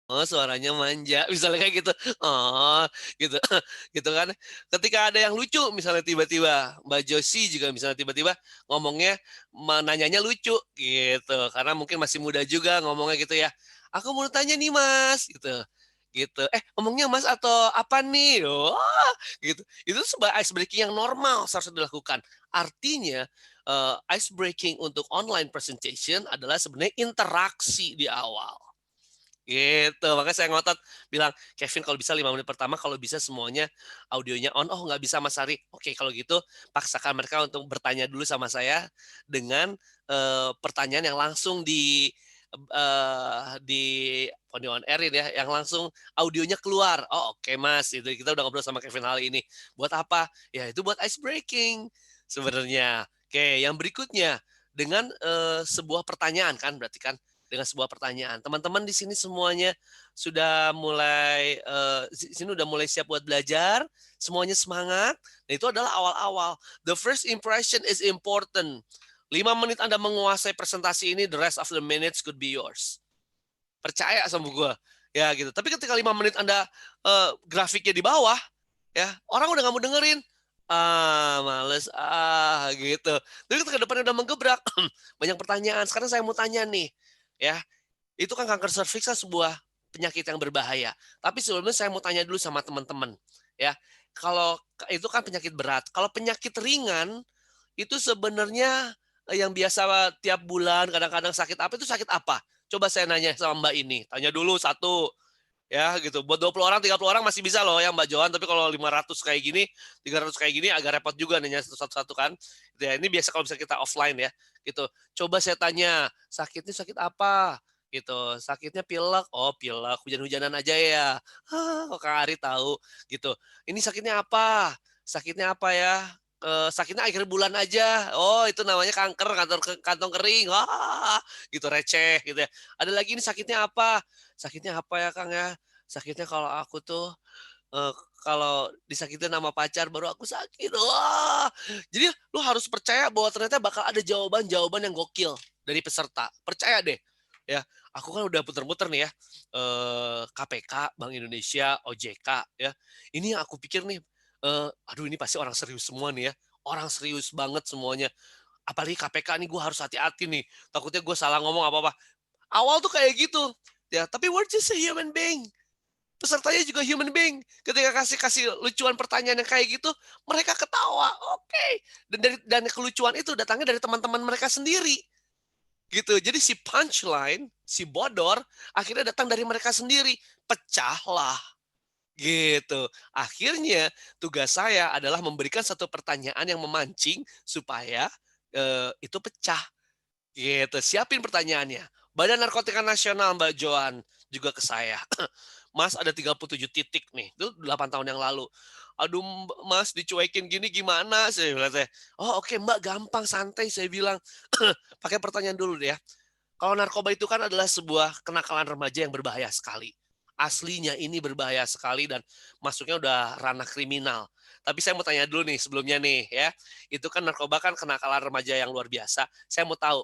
Oh, suaranya manja, misalnya kayak gitu. Oh, gitu gitu kan. Ketika ada yang lucu, misalnya tiba-tiba Mbak Josi juga misalnya tiba-tiba ngomongnya nanyanya lucu, gitu. Karena mungkin masih muda juga ngomongnya gitu ya, "Aku mau tanya nih Mas," gitu gitu. Ngomongnya Mas atau apa nih?" Wah, gitu. Itu sebuah ice breaking yang normal seharusnya dilakukan. Artinya, ice breaking untuk online presentation adalah sebenarnya interaksi di awal. Gitu, makanya saya ngotot bilang, "Kevin kalau bisa 5 menit pertama kalau bisa semuanya audionya on." "Oh nggak bisa Mas Ari." "Oke kalau gitu paksakan mereka untuk bertanya dulu sama saya dengan, pertanyaan yang langsung di phone on air-in ya, yang langsung audionya keluar." "Oh oke Mas," itu kita udah ngobrol sama Kevin hal ini. "Buat apa?" "Ya itu buat ice breaking sebenarnya." Oke yang berikutnya, dengan, sebuah pertanyaan kan berarti kan, dengan sebuah pertanyaan. Teman-teman di sini semuanya sudah mulai, sini udah mulai siap buat belajar, semuanya semangat. Nah, itu adalah awal-awal. The first impression is important. 5 menit Anda menguasai presentasi ini, the rest of the minutes could be yours. Percaya sama gue, ya gitu. Tapi ketika 5 menit Anda, grafiknya di bawah, ya, orang udah nggak mau dengerin. "Ah, males ah," gitu. Tapi ketika depannya udah menggebrak, banyak pertanyaan. Sekarang saya mau tanya nih, ya, itu kan kanker serviks kan sebuah penyakit yang berbahaya. Tapi sebelumnya saya mau tanya dulu sama teman-teman, ya. Kalau itu kan penyakit berat. Kalau penyakit ringan, itu sebenarnya, yang biasa tiap bulan kadang-kadang sakit apa, itu sakit apa? Coba saya nanya sama Mbak ini, tanya dulu satu, ya gitu. Buat 20 orang, 30 orang masih bisa loh ya Mbak Johan, tapi kalau 500 kayak gini, 300 kayak gini agak repot juga nanya satu-satu kan. Gitu ya, ini biasa kalau bisa kita offline ya, gitu. Coba saya tanya, "Sakitnya sakit apa?" Gitu. "Sakitnya pilek." "Oh pilek, hujan-hujanan aja ya?" Kok Kak Ari tahu, gitu. "Ini sakitnya apa?" "Sakitnya apa ya?" "Sakitnya akhir bulan aja." "Oh itu namanya kanker kantong kering." Wah, gitu receh gitu ya. "Ada lagi ini sakitnya apa?" "Sakitnya apa ya Kang ya?" "Sakitnya kalau aku tuh, eee, kalau disakitin sama pacar baru aku sakit." Wah, jadi lu harus percaya bahwa ternyata bakal ada jawaban-jawaban yang gokil dari peserta. Percaya deh, ya. Aku kan udah puter-muter nih ya, KPK, Bank Indonesia, OJK, ya. Ini yang aku pikir nih, aduh ini pasti orang serius semua nih ya, orang serius banget semuanya. Apalagi KPK nih gue harus hati-hati nih, takutnya gue salah ngomong apa-apa. Awal tuh kayak gitu, ya, tapi we're just a human being. Pesertanya juga human being. Ketika kasih kasih lucuan pertanyaan yang kayak gitu, mereka ketawa, oke. Dan kelucuan itu datangnya dari teman-teman mereka sendiri, gitu. Jadi si punchline, si bodor, akhirnya datang dari mereka sendiri. Pecahlah, gitu. Akhirnya tugas saya adalah memberikan satu pertanyaan yang memancing supaya, itu pecah. Gitu, siapin pertanyaannya. Badan Narkotika Nasional, Mbak Joan, juga ke saya. "Mas, ada 37 titik nih." Itu 8 tahun yang lalu. "Aduh, Mas, dicuekin gini gimana?" Saya bilang teh. "Oh, oke, Mbak, gampang, santai," saya bilang. Pakai pertanyaan dulu deh ya. Kalau narkoba itu kan adalah sebuah kenakalan remaja yang berbahaya sekali. Aslinya ini berbahaya sekali dan masuknya udah ranah kriminal. Tapi saya mau tanya dulu nih sebelumnya nih ya. Itu kan narkoba kan kenakalan remaja yang luar biasa. Saya mau tahu,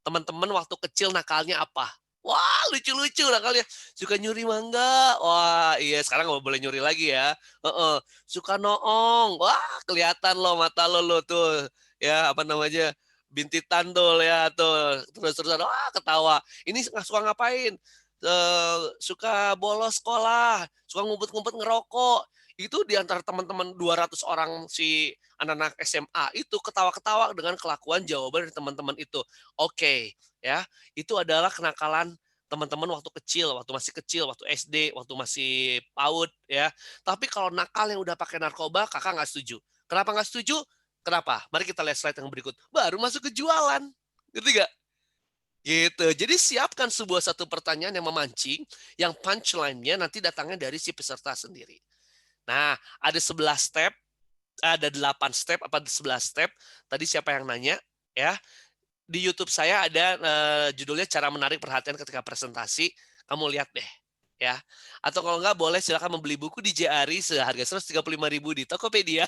teman-teman waktu kecil nakalnya apa? Wah, lucu-lucu nakalnya. Suka nyuri mangga. Wah, iya sekarang nggak boleh nyuri lagi ya. Heeh. Suka noong. Wah, kelihatan loh mata lo tuh. Ya, apa namanya? Bintitan tuh ya tuh. Terus-terusan wah ketawa. Ini suka ngapain? Suka bolos sekolah, suka ngumpet-ngumpet ngerokok. Itu di antara teman-teman 200 orang si anak-anak SMA itu ketawa-ketawa dengan kelakuan jawaban dari teman-teman itu. Oke, ya. Itu adalah kenakalan teman-teman waktu kecil, waktu masih kecil, waktu SD, waktu masih PAUD ya. Tapi kalau nakal yang udah pakai narkoba, Kakak nggak setuju. Kenapa nggak setuju? Kenapa? Mari kita lihat slide yang berikut. Baru masuk ke jualan. Ngerti nggak? Gitu. Jadi siapkan sebuah satu pertanyaan yang memancing, yang punchline-nya nanti datangnya dari si peserta sendiri. Nah, ada 11 step, ada 8 step, apa 11 step. Tadi siapa yang nanya, ya. Di YouTube saya ada, judulnya Cara Menarik Perhatian Ketika Presentasi, kamu lihat deh, ya. Atau kalau nggak boleh silakan membeli buku di JARI seharga Rp135.000 di Tokopedia.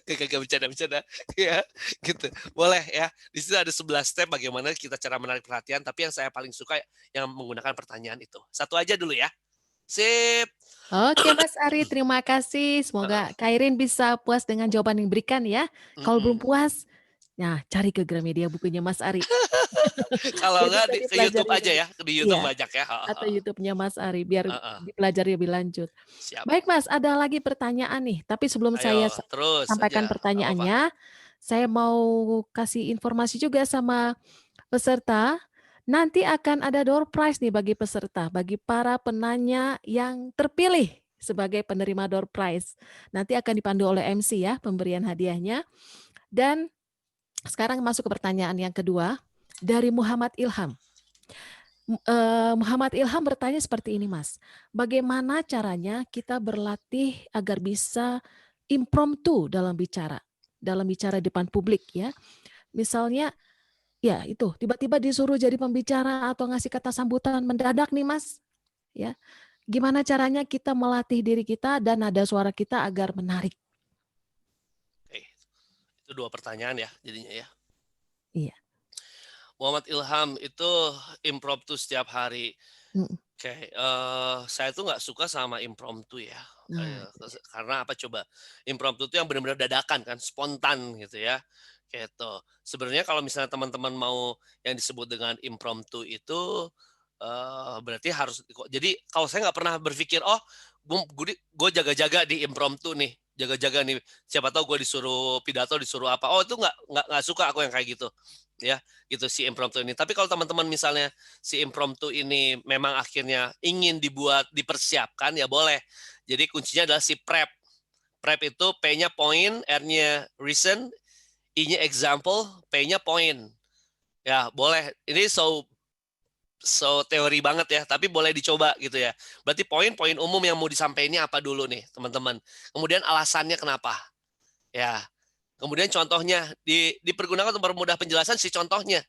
Kagak bercanda-bercanda, ya, gitu. Boleh ya, di situ ada 11 step bagaimana kita cara menarik perhatian, tapi yang saya paling suka yang menggunakan pertanyaan itu. Satu aja dulu ya. Sip. Oke Mas Ari, terima kasih. Heeh, Semoga Kak Irin bisa puas dengan jawaban yang diberikan ya. Kalau belum mhm. puas, nah cari ke Gramedia bukunya Mas Ari. Kalau Biar enggak bisa ke YouTube dipelajari aja lebih ya, di YouTube iya, banyak ya, heeh atau heeh. YouTube-nya Mas Ari biar Heeh, dipelajari lebih lanjut. siap. Baik Mas, ada lagi pertanyaan nih, tapi sebelum Ayo, saya terus aja, sampaikan nggak apa-apa. pertanyaannya, saya mau kasih informasi juga sama peserta, nanti akan ada door prize nih bagi peserta, bagi para penanya yang terpilih sebagai penerima door prize. Nanti akan dipandu oleh MC ya pemberian hadiahnya. Dan sekarang masuk ke pertanyaan yang kedua dari Muhammad Ilham. Muhammad Ilham bertanya seperti ini, Mas. Bagaimana caranya kita berlatih agar bisa impromptu dalam bicara depan publik ya. Misalnya, ya itu tiba-tiba disuruh jadi pembicara atau ngasih kata sambutan mendadak nih, Mas. Ya, gimana caranya kita melatih diri kita dan nada suara kita agar menarik? Oke, itu 2 pertanyaan ya jadinya ya. Iya. Muhammad Ilham itu impromptu setiap hari. Mhm. Oke, saya tuh nggak suka sama impromptu ya, Nah, itu dia. karena apa coba, impromptu itu yang benar-benar dadakan kan, spontan gitu ya, gitu. Sebenarnya kalau misalnya teman-teman mau yang disebut dengan impromptu itu, berarti harus jadi kalau saya nggak pernah berpikir, "Oh, gue jaga-jaga di impromptu nih, jaga-jaga nih, siapa tahu gue disuruh pidato, disuruh apa." Oh, itu nggak suka aku yang kayak gitu, ya, gitu si impromptu ini. Tapi kalau teman-teman misalnya si impromptu ini memang akhirnya ingin dipersiapkan, ya boleh. Jadi kuncinya adalah si prep. Prep itu P-nya point, R-nya reason, I-nya example, P-nya point. Ya, boleh. Ini so teori banget ya, tapi boleh dicoba gitu ya. Berarti poin-poin umum yang mau disampaikan apa dulu nih, teman-teman. Kemudian alasannya kenapa. Ya. Kemudian contohnya dipergunakan untuk mempermudah penjelasan si contohnya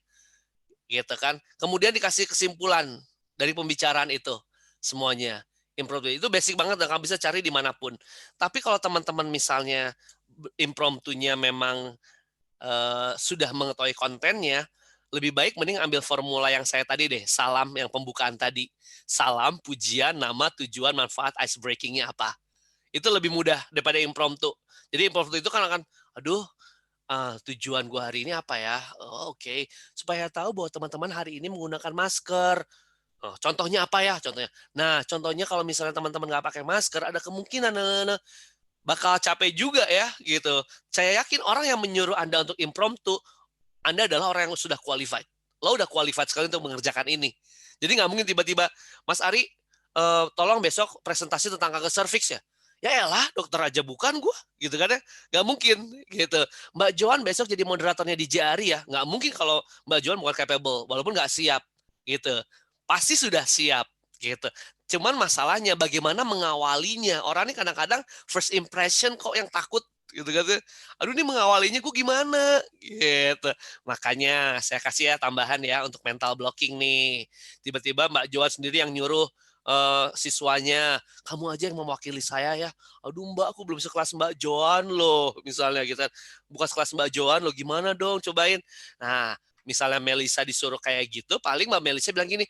gitu kan. Kemudian dikasih kesimpulan dari pembicaraan itu semuanya. Impromptu itu basic banget dan kamu bisa cari dimanapun. Tapi kalau teman-teman misalnya impromptunya memang sudah mengetahui kontennya, lebih baik mending ambil formula yang saya tadi deh, salam yang pembukaan tadi. Salam, pujian, nama, tujuan, manfaat, ice breakingnya apa. Itu lebih mudah daripada impromptu. Jadi impromptu itu kan akan, aduh, tujuan gua hari ini apa ya? Oh, oke. Supaya tahu bahwa teman-teman hari ini menggunakan masker. Oh, contohnya apa ya? Contohnya. Nah, contohnya kalau misalnya teman-teman nggak pakai masker, ada kemungkinan bakal capek juga ya, gitu. Saya yakin orang yang menyuruh Anda untuk impromptu, Anda adalah orang yang sudah qualified. Lo udah qualified sekali untuk mengerjakan ini. Jadi nggak mungkin tiba-tiba, Mas Ari, tolong besok presentasi tentang kanker serviks ya. Ya elah, dokter aja bukan gua, gitu kan ya. Nggak mungkin, gitu. Mbak Joan besok jadi moderatornya di JRI ya. Nggak mungkin kalau Mbak Joan bukan capable, walaupun nggak siap, gitu. Pasti sudah siap, gitu. Cuman masalahnya bagaimana mengawalinya. Orang ini kadang-kadang first impression kok yang takut, gitu kan. Aduh ini mengawalinya gue gimana, gitu. Makanya saya kasih ya tambahan ya untuk mental blocking nih. Tiba-tiba Mbak Joan sendiri yang nyuruh siswanya, "Kamu aja yang mewakili saya ya." "Aduh Mbak, aku belum sekelas Mbak Joan loh," misalnya gitu kan. "Bukan sekelas Mbak Joan loh, gimana dong cobain." Nah, misalnya Melisa disuruh kayak gitu, paling Mbak Melisa bilang gini,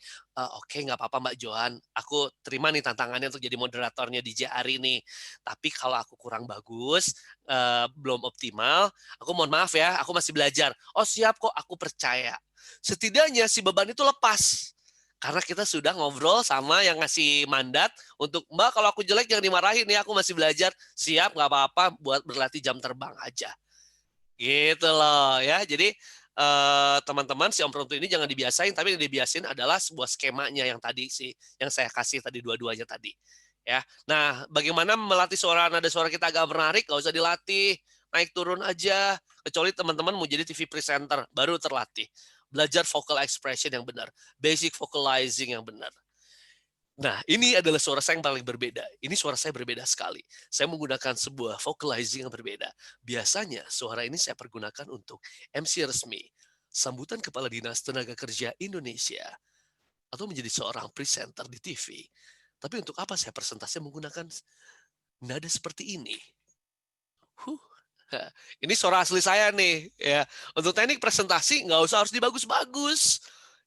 "Oke, nggak apa-apa Mbak Joan, aku terima nih tantangannya untuk jadi moderatornya di JARI nih. Tapi kalau aku kurang bagus, belum optimal, aku mohon maaf ya, aku masih belajar." "Oh siap kok, aku percaya." Setidaknya si beban itu lepas. Karena kita sudah ngobrol sama yang ngasih mandat untuk, "Mbak kalau aku jelek jangan dimarahin ya, aku masih belajar." "Siap, nggak apa-apa, buat berlatih jam terbang aja." Gitu loh ya. Jadi, teman-teman si impromptu ini jangan dibiasain, tapi yang dibiasain adalah sebuah skemanya yang tadi sih, yang saya kasih tadi dua-duanya tadi, ya. Nah, bagaimana melatih nada suara kita agak menarik, nggak usah dilatih, naik turun aja, kecuali teman-teman mau jadi TV presenter, baru terlatih. Belajar vocal expression yang benar, basic vocalizing yang benar. Nah, ini adalah suara saya yang paling berbeda. Ini suara saya berbeda sekali. Saya menggunakan sebuah vocalizing yang berbeda. Biasanya suara ini saya pergunakan untuk MC resmi, sambutan Kepala Dinas Tenaga Kerja Indonesia, atau menjadi seorang presenter di TV. Tapi untuk apa saya presentasi menggunakan nada seperti ini? Huh. Ini suara asli saya nih, ya. Untuk teknik presentasi nggak usah harus dibagus-bagus,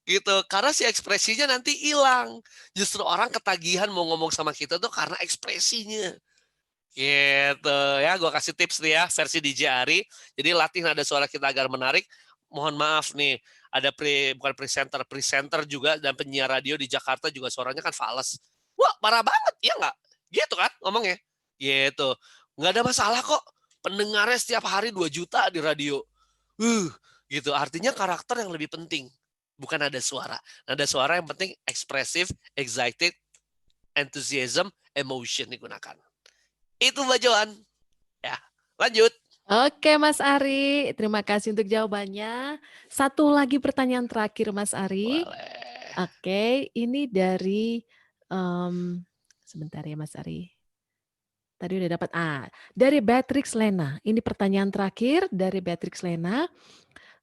gitu. Karena si ekspresinya nanti hilang. Justru orang ketagihan mau ngomong sama kita tuh karena ekspresinya. Gitu ya, gua kasih tips nih ya, versi DJ Ari. Jadi latih nada suara kita agar menarik. Mohon maaf nih, ada bukan presenter juga dan penyiar radio di Jakarta juga suaranya kan fales. Wah, parah banget, iya nggak? Gitu kan ngomongnya. Gitu. Nggak ada masalah kok. Pendengarnya setiap hari 2 juta di radio. Uh, gitu. Artinya karakter yang lebih penting. Bukan nada suara. Nada suara yang penting ekspresif, excited, enthusiasm, emotion digunakan. Itu Mbak Joan. Ya, lanjut. Oke Mas Ari, terima kasih untuk jawabannya. Satu lagi pertanyaan terakhir Mas Ari. Boleh. Oke, ini dari, sebentar ya Mas Ari. Tadi udah dapat, dari Beatrix Lena. Ini pertanyaan terakhir dari Beatrix Lena.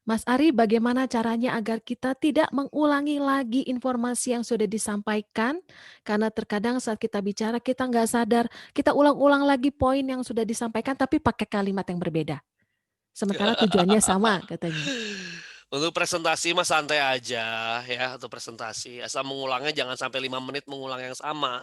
Mas Ari, bagaimana caranya agar kita tidak mengulangi lagi informasi yang sudah disampaikan? Karena terkadang saat kita bicara, kita nggak sadar, kita ulang-ulang lagi poin yang sudah disampaikan, tapi pakai kalimat yang berbeda. Sementara tujuannya sama, katanya. Untuk presentasi mah santai aja ya, untuk presentasi. Asal mengulangnya jangan sampai 5 menit mengulang yang sama.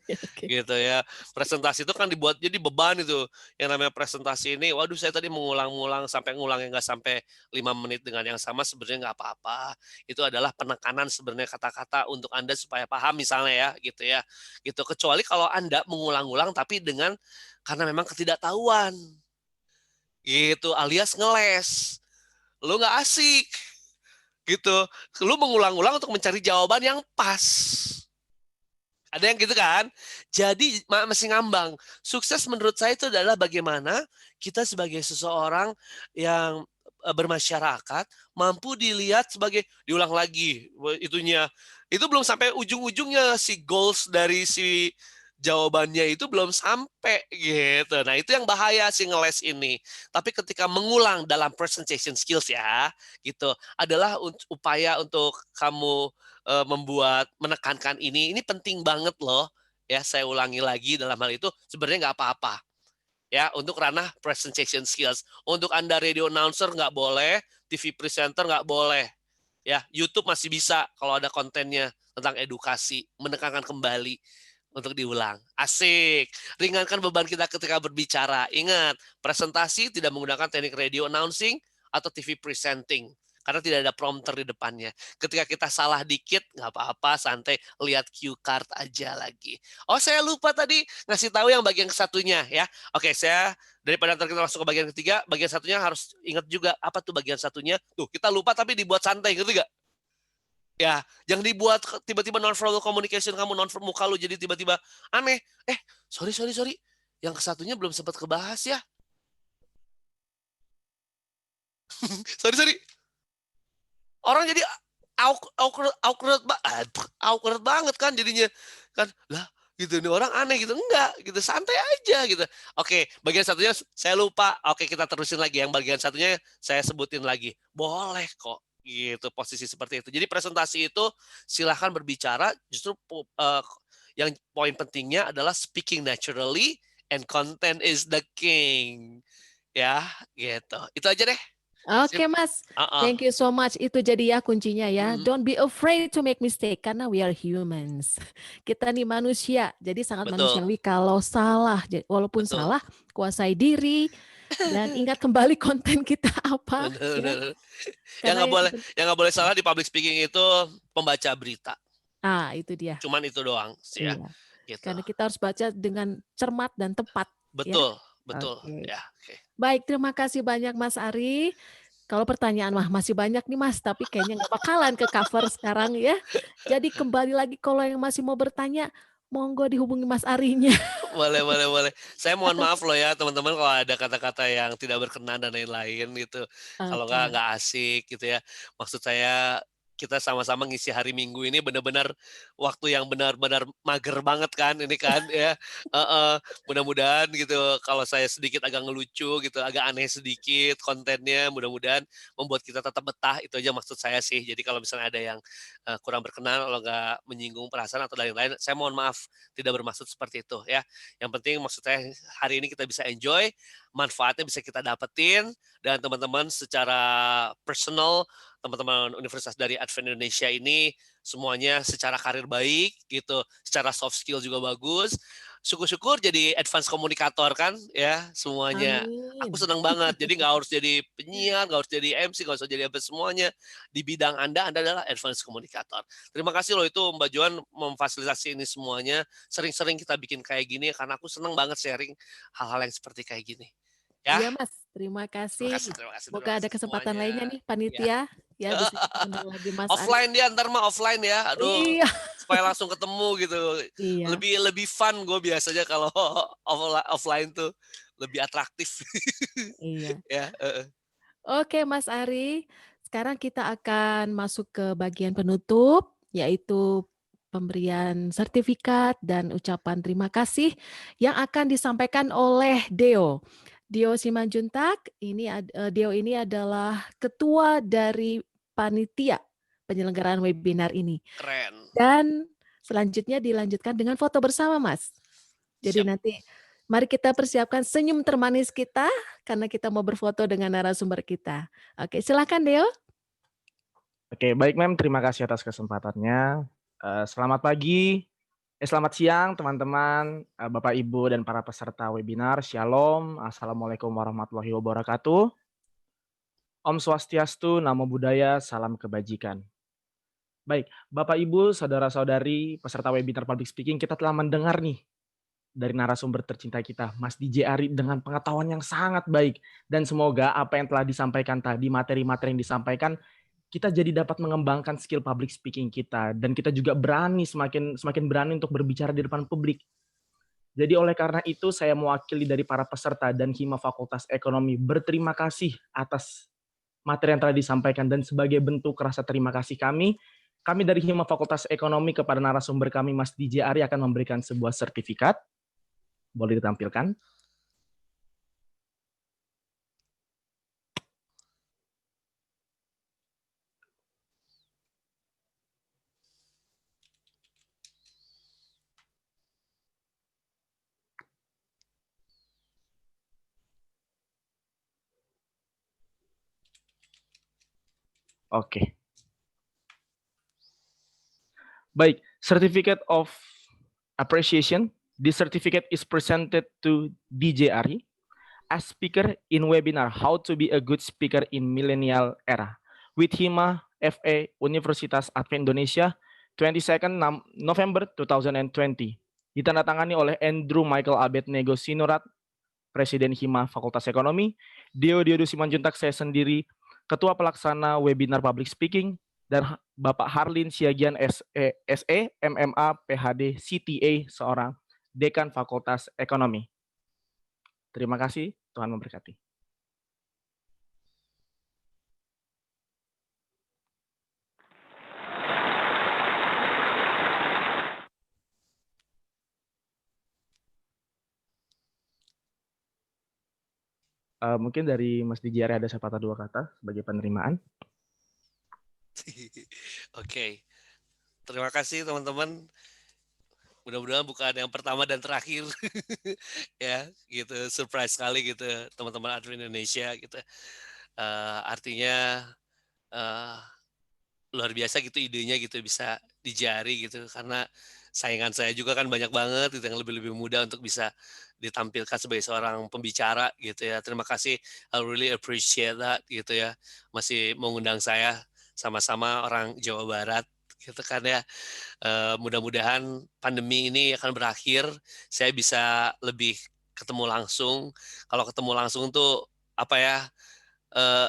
Oke. Gitu ya. Presentasi itu kan dibuat jadi beban itu. Yang namanya presentasi ini, waduh saya tadi mengulang-ulang sampai ngulangnya nggak sampai 5 menit dengan yang sama sebenarnya nggak apa-apa. Itu adalah penekanan sebenarnya kata-kata untuk Anda supaya paham misalnya ya, gitu ya. Gitu. Kecuali kalau Anda mengulang-ulang tapi karena memang ketidaktahuan. Gitu, alias ngeles. Lu nggak asik. Gitu. Lu mengulang-ulang untuk mencari jawaban yang pas. Ada yang gitu kan? Jadi masih ngambang. Sukses menurut saya itu adalah bagaimana kita sebagai seseorang yang bermasyarakat mampu dilihat sebagai diulang lagi itunya. Itu belum sampai ujung-ujungnya si goals dari si jawabannya itu belum sampai gitu. Nah, itu yang bahaya si ngeles ini. Tapi ketika mengulang dalam presentation skills ya, gitu, adalah upaya untuk kamu menekankan ini penting banget loh. Ya, saya ulangi lagi dalam hal itu sebenarnya nggak apa-apa. Ya, untuk ranah presentation skills. Untuk Anda radio announcer nggak boleh, TV presenter nggak boleh. Ya, YouTube masih bisa kalau ada kontennya tentang edukasi, menekankan kembali untuk diulang. Asik. Ringankan beban kita ketika berbicara. Ingat, presentasi tidak menggunakan teknik radio announcing atau TV presenting. Karena tidak ada prompter di depannya. Ketika kita salah dikit, nggak apa-apa, santai. Lihat cue card aja lagi. Oh, saya lupa tadi ngasih tahu yang bagian satunya ya. Oke, saya daripada nanti kita masuk ke bagian ketiga, bagian satunya harus ingat juga apa tuh bagian satunya. Tuh, kita lupa tapi dibuat santai, ngerti nggak? Ya, jangan dibuat tiba-tiba non-verbal communication kamu, muka lu jadi tiba-tiba aneh. Sorry. Yang kesatunya belum sempat kebahas ya. Sorry. Orang jadi awkward banget kan jadinya. Kan, lah gitu, ini orang aneh gitu. Enggak, gitu, santai aja gitu. Oke, bagian satunya saya lupa. Oke, kita terusin lagi. Yang bagian satunya saya sebutin lagi. Boleh kok. Gitu, posisi seperti itu. Jadi presentasi itu silahkan berbicara, justru yang poin pentingnya adalah speaking naturally and content is the king. Ya, gitu. Itu aja deh. Sip. Oke Mas, thank you so much. Itu jadi ya kuncinya ya. Don't be afraid to make mistake karena we are humans. Kita nih manusia, jadi sangat Betul, manusiawi kalau salah. Walaupun betul. salah, kuasai diri dan ingat kembali konten kita apa ya. Bener. Yang Karena nggak itu boleh yang nggak boleh salah di public speaking itu pembaca berita. itu dia. Cuman itu doang sih ya, Iya. gitu. Karena kita harus baca dengan cermat dan tepat ya. Betul, Oke. ya, oke. Baik, terima kasih banyak Mas Ari. Kalau pertanyaan masih banyak nih Mas, tapi kayaknya nggak bakalan ke-cover sekarang ya. Jadi kembali lagi kalau yang masih mau bertanya, monggo dihubungi Mas Arinya. Boleh. Saya mohon maaf loh ya teman-teman kalau ada kata-kata yang tidak berkenan dan lain-lain gitu. Kalau Oke. nggak asik gitu ya. Maksud saya kita sama-sama ngisi hari Minggu ini benar-benar waktu yang benar-benar mager banget kan ini kan ya, heeh. Mudah-mudahan gitu kalau saya sedikit agak ngelucu gitu, agak aneh sedikit kontennya, mudah-mudahan membuat kita tetap betah, itu aja maksud saya sih. Jadi kalau misalnya ada yang, kurang berkenan atau nggak menyinggung perasaan atau lain-lain, saya mohon maaf, tidak bermaksud seperti itu ya. Yang penting maksud saya hari ini kita bisa enjoy, manfaatnya bisa kita dapetin, dan teman-teman secara personal, teman-teman universitas dari Advent Indonesia ini semuanya secara karir baik gitu, secara soft skill juga bagus. Syukur-syukur jadi advance komunikator kan ya semuanya. Aku Amin. senang banget. Jadi nggak harus jadi penyiar, nggak harus jadi MC, nggak usah jadi apa semuanya. Di bidang Anda adalah advance komunikator. Terima kasih loh itu Mbak Joan memfasilitasi ini semuanya. Sering-sering kita bikin kayak gini karena aku senang banget sharing hal-hal yang seperti kayak gini. Ya, Iya Mas, terima terima kasih. kasih, terima kasih, terima Semoga ada kasih kesempatan semuanya. lainnya nih Ya. panitia, ya bisa kita undang lagi Mas Ari. Offline dia ntar mah offline ya. Aduh, Iya, supaya langsung ketemu gitu. iya, Lebih lebih fun gue biasanya kalau offline tuh lebih atraktif. iya. Ya, heeh. Oke Mas Ari, sekarang kita akan masuk ke bagian penutup, yaitu pemberian sertifikat dan ucapan terima kasih yang akan disampaikan oleh Deo. Deo Simanjuntak, Deo ini adalah ketua dari panitia penyelenggaraan webinar ini. Keren. Dan selanjutnya dilanjutkan dengan foto bersama, Mas. Jadi Siap. nanti mari kita persiapkan senyum termanis kita karena kita mau berfoto dengan narasumber kita. Oke, silakan Deo. Oke, baik Mem, terima kasih atas kesempatannya. Selamat pagi, selamat siang teman-teman, Bapak Ibu dan para peserta webinar. Shalom, Assalamualaikum warahmatullahi wabarakatuh. Om Swastiastu, Namo Buddhaya, salam kebajikan. Baik, Bapak Ibu, saudara-saudari, peserta webinar public speaking, kita telah mendengar nih dari narasumber tercinta kita, Mas DJ Ari, dengan pengetahuan yang sangat baik. Dan semoga apa yang telah disampaikan tadi, materi-materi yang disampaikan, kita jadi dapat mengembangkan skill public speaking kita, dan kita juga berani, semakin berani untuk berbicara di depan publik. Jadi oleh karena itu saya mewakili dari para peserta dan Hima Fakultas Ekonomi berterima kasih atas materi yang telah disampaikan, dan sebagai bentuk rasa terima kasih kami dari Hima Fakultas Ekonomi kepada narasumber kami Mas DJ Ari akan memberikan sebuah sertifikat. Boleh ditampilkan? Oke. Baik, Certificate of Appreciation. This certificate is presented to DJ Ari as speaker in webinar How to be a Good Speaker in Millennial Era with Hima FA Universitas Advent Indonesia 22nd November 2020. Ditandatangani oleh Andrew Michael Abednego Sinurat, Presiden Hima Fakultas Ekonomi, Deo Diodo Simanjuntak, saya sendiri, Ketua Pelaksana Webinar Public Speaking, dan Bapak Harlin Siagian SE, MMA, PhD, CTA, seorang Dekan Fakultas Ekonomi. Terima kasih, Tuhan memberkati. Mungkin dari Mas Dijari ada sepatah dua kata sebagai penerimaan. Oke. Terima kasih teman-teman. Mudah-mudahan bukan yang pertama dan terakhir. Ya, gitu. Surprise sekali gitu teman-teman Advent Indonesia gitu. Artinya luar biasa gitu idenya gitu bisa dijari gitu karena saingan saya juga kan banyak banget gitu yang lebih-lebih muda untuk bisa ditampilkan sebagai seorang pembicara gitu ya. Terima kasih, I really appreciate that gitu ya. Masih mengundang saya sama-sama orang Jawa Barat gitu kan ya. Mudah-mudahan pandemi ini akan berakhir, saya bisa lebih ketemu langsung. Kalau ketemu langsung tuh apa ya?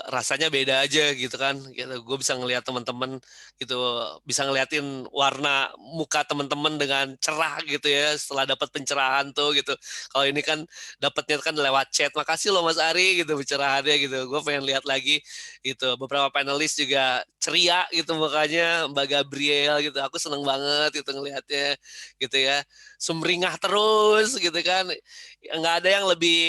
rasanya beda aja gitu kan, gitu. Gue bisa ngelihat teman-teman gitu, bisa ngeliatin warna muka teman-teman dengan cerah gitu ya setelah dapat pencerahan tuh gitu. Kalau ini kan dapatnya kan lewat chat, makasih loh Mas Ari gitu pencerahannya gitu. Gue pengen lihat lagi gitu. Beberapa panelis juga ceria gitu mukanya, Mbak Gabriel gitu. Aku seneng banget gitu ngelihatnya gitu ya. Sumringah terus gitu kan. Nggak ada yang lebih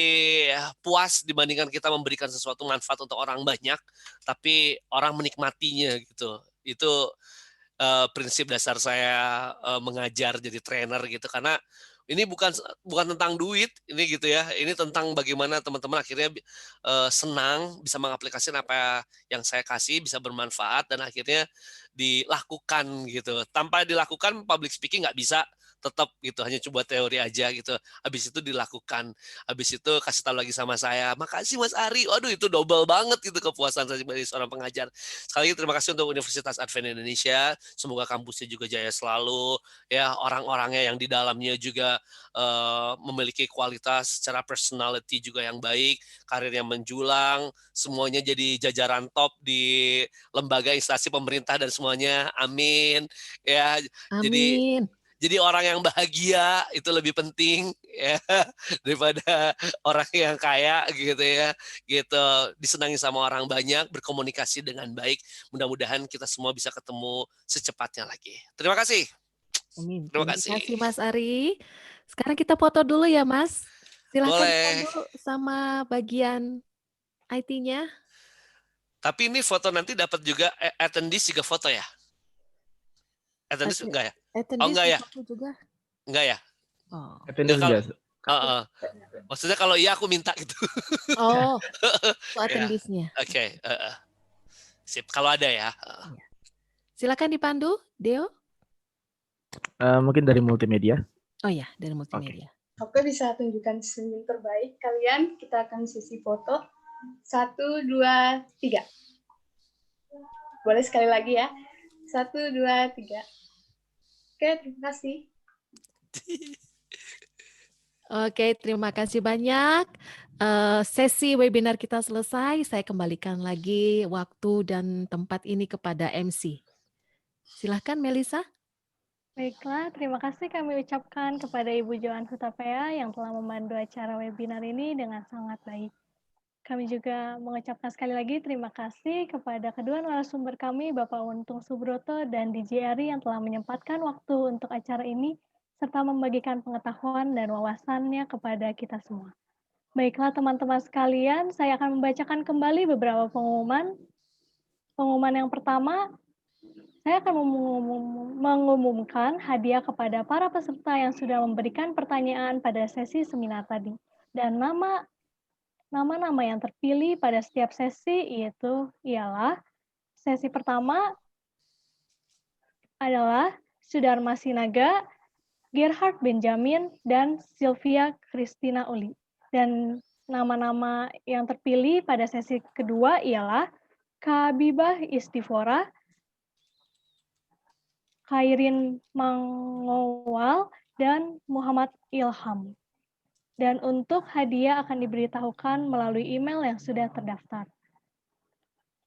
puas dibandingkan kita memberikan sesuatu manfaat untuk orang banyak, tapi orang menikmatinya gitu. Itu prinsip dasar saya mengajar jadi trainer gitu, karena ini bukan tentang duit ini gitu ya, ini tentang bagaimana teman-teman akhirnya senang bisa mengaplikasikan apa yang saya kasih, bisa bermanfaat dan akhirnya dilakukan gitu. Tanpa dilakukan public speaking nggak bisa, tetap gitu, hanya coba teori aja gitu. Habis itu dilakukan, habis itu kasih tahu lagi sama saya, makasih Mas Ari, waduh itu double banget gitu kepuasan saya sebagai seorang pengajar. Sekali lagi terima kasih untuk Universitas Advent Indonesia, semoga kampusnya juga jaya selalu, ya orang-orangnya yang di dalamnya juga memiliki kualitas secara personality juga yang baik, karir yang menjulang, semuanya jadi jajaran top di lembaga instansi pemerintah dan semuanya, amin. Ya, jadi Amin. orang yang bahagia itu lebih penting ya daripada orang yang kaya gitu ya, gitu. Disenangi sama orang banyak, berkomunikasi dengan baik. Mudah-mudahan kita semua bisa ketemu secepatnya lagi. Terima kasih. Amin. Terima Terima kasih. kasih Mas Ari. Sekarang kita foto dulu ya Mas. Silahkan Boleh. dipandu sama bagian IT-nya. Tapi ini foto nanti dapat juga attendees juga foto ya? Attendees enggak ya? Oh Attendees enggak di ya? foto juga. Enggak ya? Oh. Enggak Attendance kalau enggak? Heeh. Maksudnya kalau iya aku minta gitu. Oh, itu Ya. attendees-nya. Oke, sip. Kalau ada ya. Iya. Silakan dipandu, Deo. Mungkin dari multimedia. Oh ya, dari Oke. multimedia. Oke, bisa tunjukkan senyum terbaik kalian. Kita akan sesi foto. 1, 2, 3. Boleh sekali lagi ya. 1, 2, 3. Oke, terima kasih. Oke, terima kasih banyak. Sesi webinar kita selesai. Saya kembalikan lagi waktu dan tempat ini kepada MC. Silahkan Melisa. Baiklah, terima kasih kami ucapkan kepada Ibu Joan Hutapea yang telah memandu acara webinar ini dengan sangat baik. Kami juga mengucapkan sekali lagi terima kasih kepada kedua narasumber kami, Bapak Untung Subroto dan DJ Ari yang telah menyempatkan waktu untuk acara ini, serta membagikan pengetahuan dan wawasannya kepada kita semua. Baiklah teman-teman sekalian, saya akan membacakan kembali beberapa pengumuman. Pengumuman yang pertama, saya akan mengumumkan hadiah kepada para peserta yang sudah memberikan pertanyaan pada sesi seminar tadi. Dan nama-nama yang terpilih pada setiap sesi ialah sesi pertama adalah Sudarma Sinaga, Gerhard Benjamin, dan Sylvia Christina Uli. Dan nama-nama yang terpilih pada sesi kedua ialah Kabibah Istifora, Khairin Mangowal, dan Muhammad Ilham. Dan untuk hadiah akan diberitahukan melalui email yang sudah terdaftar.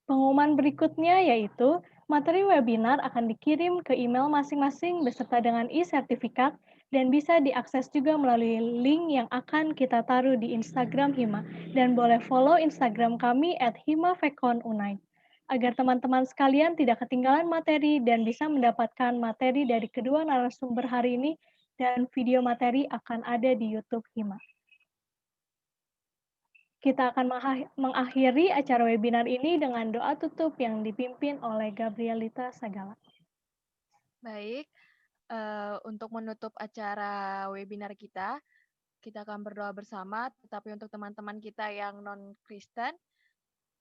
Pengumuman berikutnya yaitu materi webinar akan dikirim ke email masing-masing beserta dengan e-sertifikat dan bisa diakses juga melalui link yang akan kita taruh di Instagram Hima. Dan boleh follow Instagram kami @himafekonunai agar teman-teman sekalian tidak ketinggalan materi dan bisa mendapatkan materi dari kedua narasumber hari ini, dan video materi akan ada di YouTube Hima. Kita akan mengakhiri acara webinar ini dengan doa tutup yang dipimpin oleh Gabrielita Sagala. Baik, untuk menutup acara webinar kita akan berdoa bersama, tetapi untuk teman-teman kita yang non-Kristen,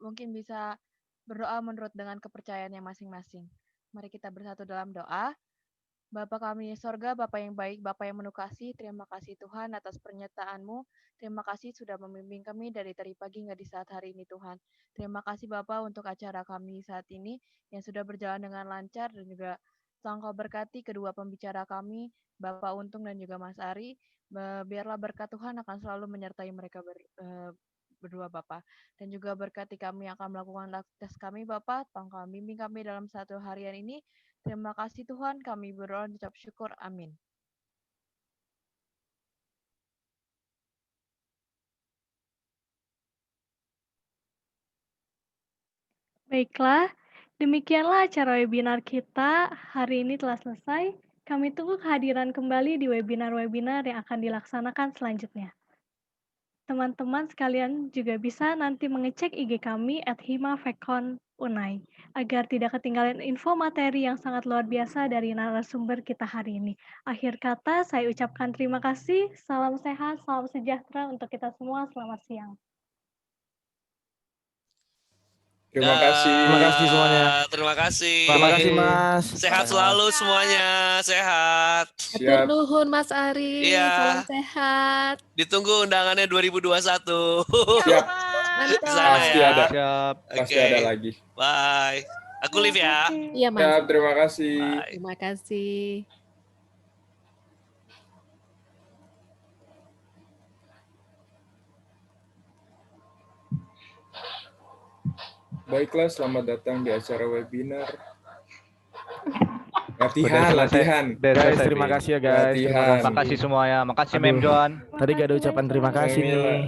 mungkin bisa berdoa menurut dengan kepercayaannya masing-masing. Mari kita bersatu dalam doa. Bapa kami di sorga, Bapa yang baik, Bapa yang penuh kasih, terima kasih Tuhan atas pernyataan-Mu. Terima kasih sudah membimbing kami dari tadi pagi hingga di saat hari ini Tuhan. Terima kasih Bapa untuk acara kami saat ini yang sudah berjalan dengan lancar dan juga tolong Kau berkati kedua pembicara kami, Bapak Untung dan juga Mas Ari. Biarlah berkat Tuhan akan selalu menyertai mereka berdua Bapak. Dan juga berkati kami yang akan melakukan aktivitas kami Bapak, tolong kami bimbing kami dalam satu harian ini. Terima kasih Tuhan, kami berdoa dan ucap syukur. Amin. Baiklah, demikianlah acara webinar kita hari ini telah selesai. Kami tunggu kehadiran kembali di webinar-webinar yang akan dilaksanakan selanjutnya. Teman-teman sekalian juga bisa nanti mengecek IG kami @himafekon_unai agar tidak ketinggalan info materi yang sangat luar biasa dari narasumber kita hari ini. Akhir kata, saya ucapkan terima kasih. Salam sehat, salam sejahtera untuk kita semua. Selamat siang. Terima kasih. Terima kasih semuanya. Terima kasih. Terima kasih Mas. Sehat selalu semuanya. Sehat. Hatur nuhun Mas Ari. Iya. Salam sehat. Ditunggu undangannya 2021. Siap. Mantap. Sana Pasti ya. ada. Siap. Pasti Oke. ada lagi. Bye. Aku live ya. Iya Mas. Siap, terima kasih. Bye. Terima kasih. Baiklah, selamat datang di acara webinar. Udah Latihan, selesai. latihan. Udah Guys, selesai, terima Bi. kasih ya guys. Terima Latihan. kasih. Makasih semuanya. Makasih Aduh. Mem Joan. Tadi gak ada ucapan terima kasih Mila. nih.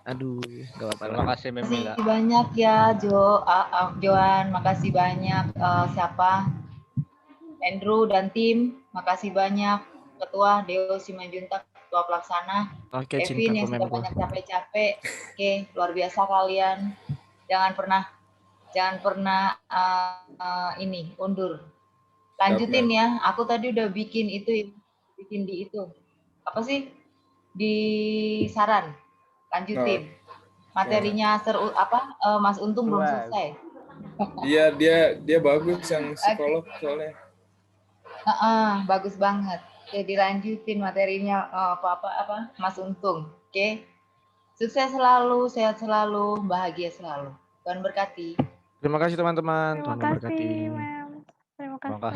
Aduh, gak apa-apa Terima lah. kasih Mem Makasih Mila. banyak ya Joan, makasih banyak siapa Andrew dan tim, makasih banyak Ketua Deo Simanjuntak, Ketua Pelaksana, Oke, Kevin cinta yang sudah komenku. banyak capek-capek. Oke, luar biasa kalian. Jangan pernah ini undur. Lanjutin ya. Aku tadi udah bikin di itu. Apa sih? Di saran. Lanjutin. Materinya Mas Untung belum selesai. Iya, dia bagus yang psikolog soalnya. Bagus banget. Jadi lanjutin materinya Mas Untung. Oke. Sukses selalu, sehat selalu, bahagia selalu. Tuhan berkati. Terima kasih teman-teman. Terima Tuhan memberkati. kasih, Mem. Terima Terima kasih. kasih.